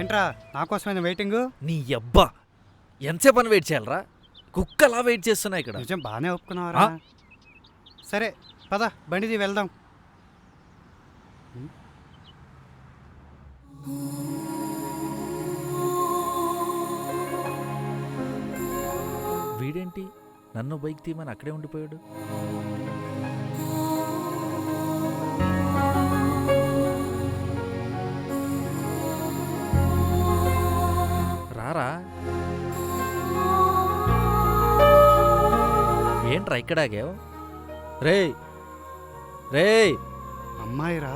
ఏంట్రా నా కోసమైనా వెయిటింగ్? నీ అబ్బా ఎంతసేపు అని వెయిట్ చేయాలరా? కుక్కలా వెయిట్ చేస్తున్నా ఇక్కడ. నిజం బాగానే ఒప్పుకున్నావరా. సరే పద బండిది వెళ్దాం. వీడేంటి నన్ను బైక్ తీయమని అక్కడే ఉండిపోయాడు? రారా, ఏంట్రా ఇక్కడ ఆగావు? రే రే అమ్మాయిరా.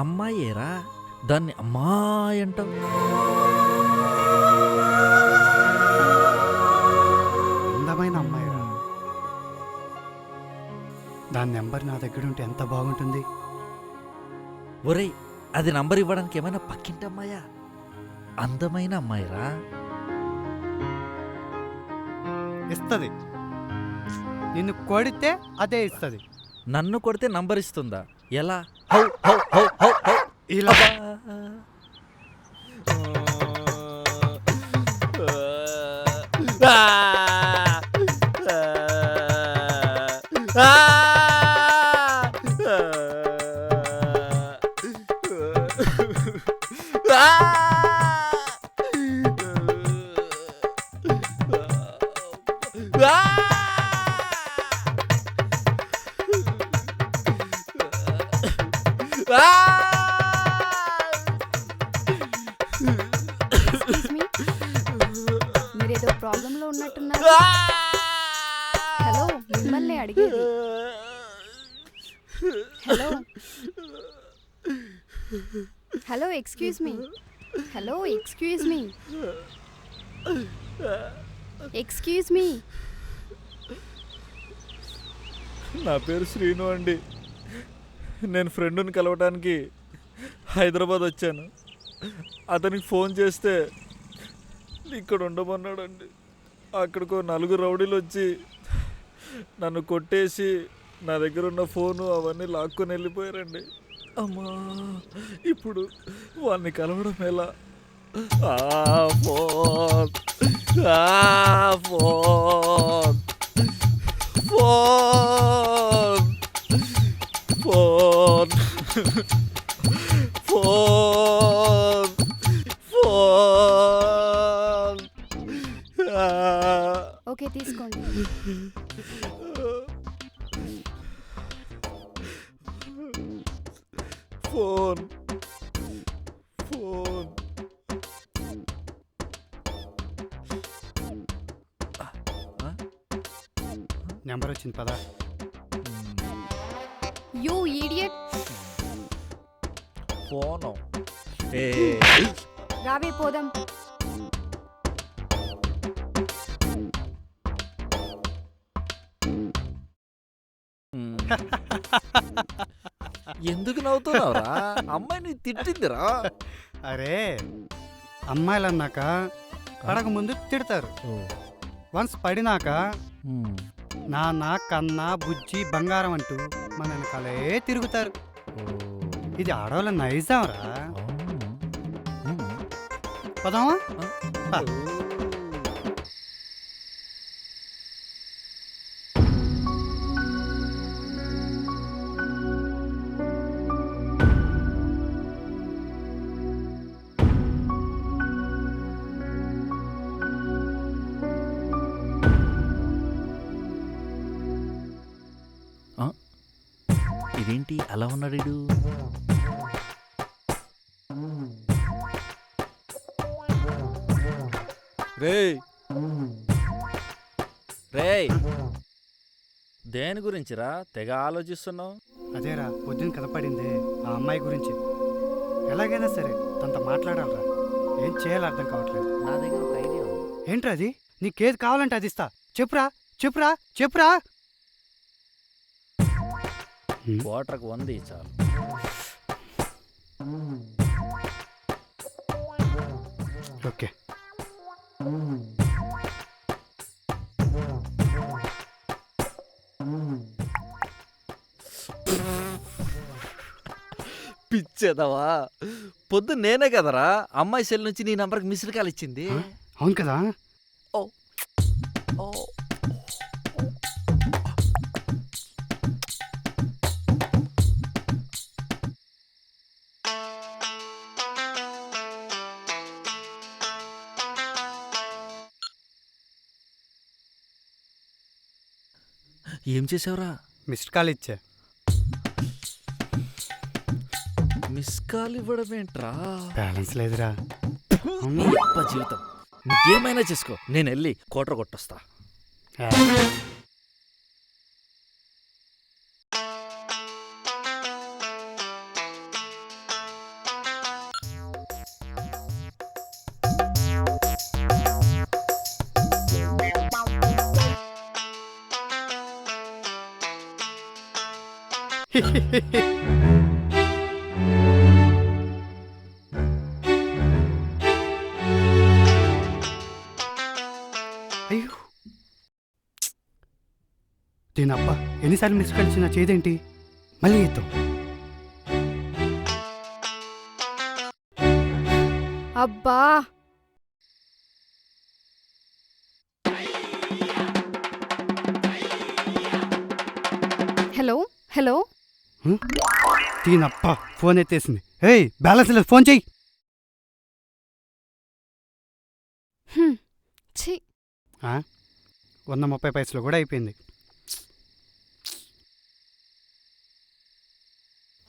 అమ్మాయేరా? దాన్ని అమ్మాయి అంటావు? అందమైన అమ్మాయిరా. దాని నెంబర్ నా దగ్గర ఉంటే ఎంత బాగుంటుంది. ఒరేయ్, అది నంబర్ ఇవ్వడానికి ఏమైనా పక్కింటి అమ్మాయా? అందమైన అమ్మాయిరా. ఇస్తుంది. నిన్ను కొడితే అదే ఇస్తుంది. నన్ను కొడితే నంబర్ ఇస్తుందా? ఎలా? How how how how how ఇలా మీరేదో ప్రాబ్లంలో ఉన్నట్టున్నారు. హలో, మిమ్మల్ని అడిగేది. Hello hello excuse me. Hello excuse me. Excuse me. నా పేరు శ్రీను అండి. నేను ఫ్రెండ్ని కలవడానికి హైదరాబాద్ వచ్చాను. అతనికి ఫోన్ చేస్తే ఇక్కడ ఉండమన్నాడండి. అక్కడికో 4 రౌడీలు వచ్చి నన్ను కొట్టేసి నా దగ్గర ఉన్న ఫోను అవన్నీ లాక్కొని వెళ్ళిపోయారండి. అమ్మా, ఇప్పుడు వాడిని కలవడం ఎలా? Phone phone phone phone phone phone. Okay, తీసుకోండి. Phone phone. నెంబర్ వచ్చింది పదా. You idiot. ఫోను రావే పోదాం. ఎందుకు నవ్వుతున్నావురా? అమ్మాయిని తిట్టిందిరా. అరే, అమ్మాయిలు అన్నాక పడక ముందు తిడతారు. వన్స్ పడినాక నాన్న కన్నా బుజ్జి బంగారం అంటూ మన వెనకాలే తిరుగుతారు. ఇది ఆడవాళ్ళ నైజం రా. పదామా? ఇదేంటి అలా ఉన్నాడు వీడు? రేయ్ రేయ్, దేని గురించిరా తెగ ఆలోచిస్తున్నావు? అదేరా పొద్దున్న కనపడింది ఆ అమ్మాయి గురించి. ఎలాగైనా సరే తనతో మాట్లాడాలరా. ఏం చేయాలో అర్థం కావట్లేదు. నా దగ్గర ఒక ఐడియా ఉంది. ఏంట్రా అది? నీకేది కావాలంటే అది ఇస్తా. చెప్పురా చెప్పురా చెప్పురా. వాటర్కి 100 చాలు. ఓకే. పిచ్చేదవా, పొద్దు నేనే కదరా అమ్మాయి సెల్ నుంచి నీ నంబర్కి మిస్డ్ కాల్ ఇచ్చింది. ఆ? అవును కదా. ఓ ఓ ఏం చేసావురా? మిస్డ్ కాల్ ఇచ్చా. మిస్ కాల్ ఇవ్వడం ఏంట్రా? బ్యాలెన్స్ లేదురా. అవును. అబ్బ జీవితం, ఇంకేమైనా చేసుకో, నేను వెళ్ళి కోటర్ కొట్టొస్తా. ఆ. అయ్యో, దీనబ్బా ఎన్నిసార్లు మిస్ కలిసిన చేదేంటి? మళ్ళీ ఎత్తాం. అబ్బా హలో హలో దీనబ్బా ఫోన్ ఎత్తేసింది. ఏయ్ బ్యాలెన్స్ లేదు, ఫోన్ చెయ్యి. ఛీ 130 పైసలు కూడా అయిపోయింది.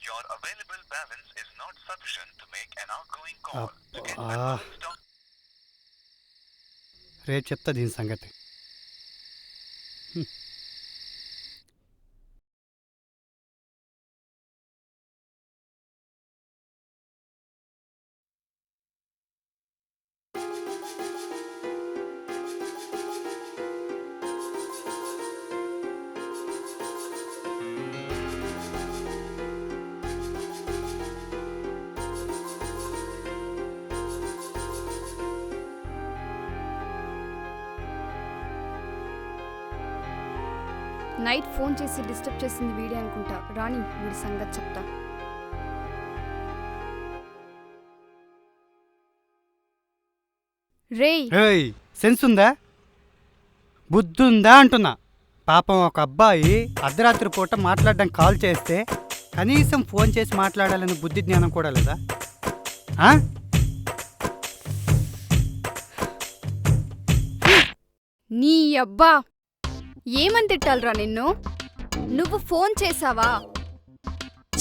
Your available balance is not sufficient to make an outgoing call. To get అబ్బా, advance talk రేపు చెప్తా దీని సంగతి. నైట్ ఫోన్ చేసి డిస్టర్బ్ చేసింది వీడే అనుకుంటా. రాణి వీడి సంగతి చెప్తా. రేయ్ ఏయ్ సెన్స్ ఉందా, బుద్ధుందా అంటున్నా. పాపం ఒక అబ్బాయి అర్ధరాత్రి పూట మాట్లాడడానికి కాల్ చేస్తే కనీసం ఫోన్ చేసి మాట్లాడాలని బుద్ధి జ్ఞానం కూడా లేదా? ఆ? నీ అబ్బా ఏమని తిట్టాలరా నిన్ను? నువ్వు ఫోన్ చేసావా?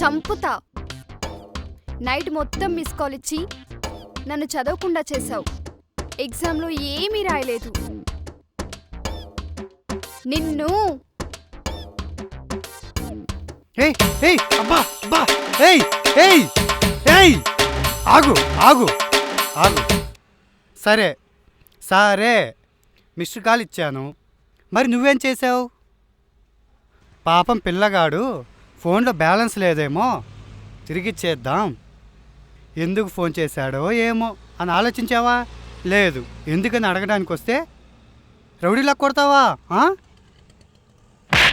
చంపుతా. నైట్ మొత్తం మిస్ కాల్ ఇచ్చి నన్ను చదవకుండా చేశావు. ఎగ్జామ్లో ఏమీ రాయలేదు. నిన్ను ఏయ్ ఏయ్ అబ్బా అబ్బా ఏయ్ ఏయ్ ఏయ్ ఆగు ఆగు ఆగు. సరే సరే మిస్డ్ కాల్ ఇచ్చాను, మరి నువ్వేం చేసావు? పాపం పిల్లగాడు ఫోన్లో బ్యాలెన్స్ లేదేమో, తిరిగిచ్చేద్దాం, ఎందుకు ఫోన్ చేశాడో ఏమో అని ఆలోచించావా? లేదు. ఎందుకని అడగడానికి వస్తే రౌడీలా కొడతావా?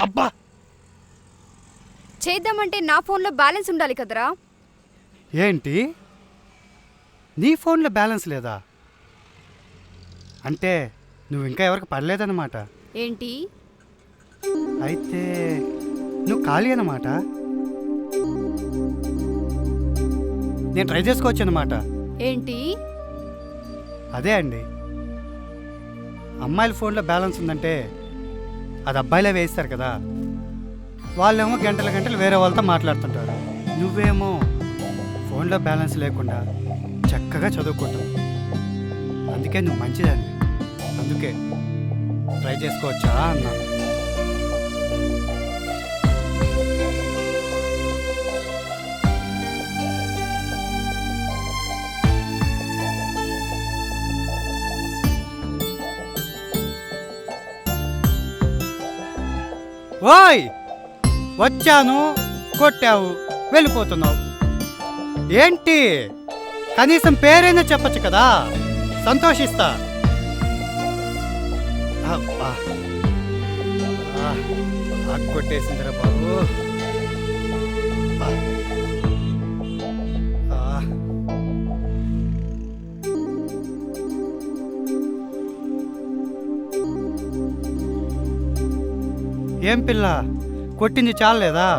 అబ్బా చేద్దామంటే నా ఫోన్లో బ్యాలెన్స్ ఉండాలి కదరా. ఏంటి, నీ ఫోన్లో బ్యాలెన్స్ లేదా? అంటే నువ్వు ఇంకా ఎవరికి పడలేదన్నమాట. ఏంటి? అయితే నువ్వు ఖాళీ అన్నమాట. నేను ట్రై చేసుకోవచ్చు అన్నమాట. ఏంటి? అదే అండి, అమ్మాయిల ఫోన్లో బ్యాలెన్స్ ఉందంటే అది అబ్బాయిలే వేయిస్తారు కదా. వాళ్ళేమో గంటల గంటలు వేరే వాళ్ళతో మాట్లాడుతుంటారు. నువ్వేమో ఫోన్లో బ్యాలెన్స్ లేకుండా చక్కగా చదువుకుంటావు. అందుకే నువ్వు మంచిదాన్ని, అందుకే ట్రై చేసుకోవచ్చా అన్నా. ఓయ్ వచ్చాను, కొట్టావు, వెళ్ళిపోతున్నావు. ఏంటి, కనీసం పేరైనా చెప్పచ్చు కదా, సంతోషిస్తా. అబ్బా కొట్టేసిందిరా బాబు. అబ్బా. ఏం పిల్ల కొట్టింది చాలేదా?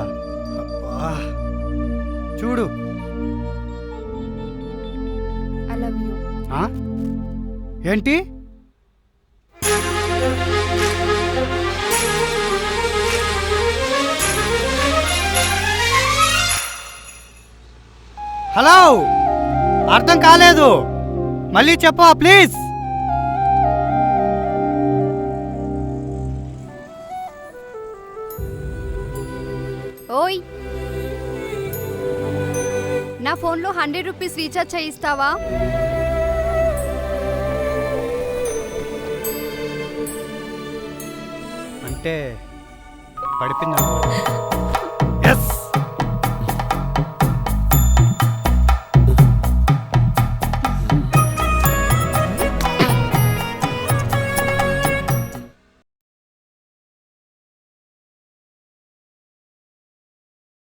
అబ్బా. చూడు. I love you. ఆ? ఏంటి? హలో, అర్థం కాలేదు, మళ్ళీ చెప్పవా ప్లీజ్? ఓయ్, నా ఫోన్లో 100 రూపీస్ రీఛార్జ్ చేయిస్తావా? అంటే పడిపోయింది.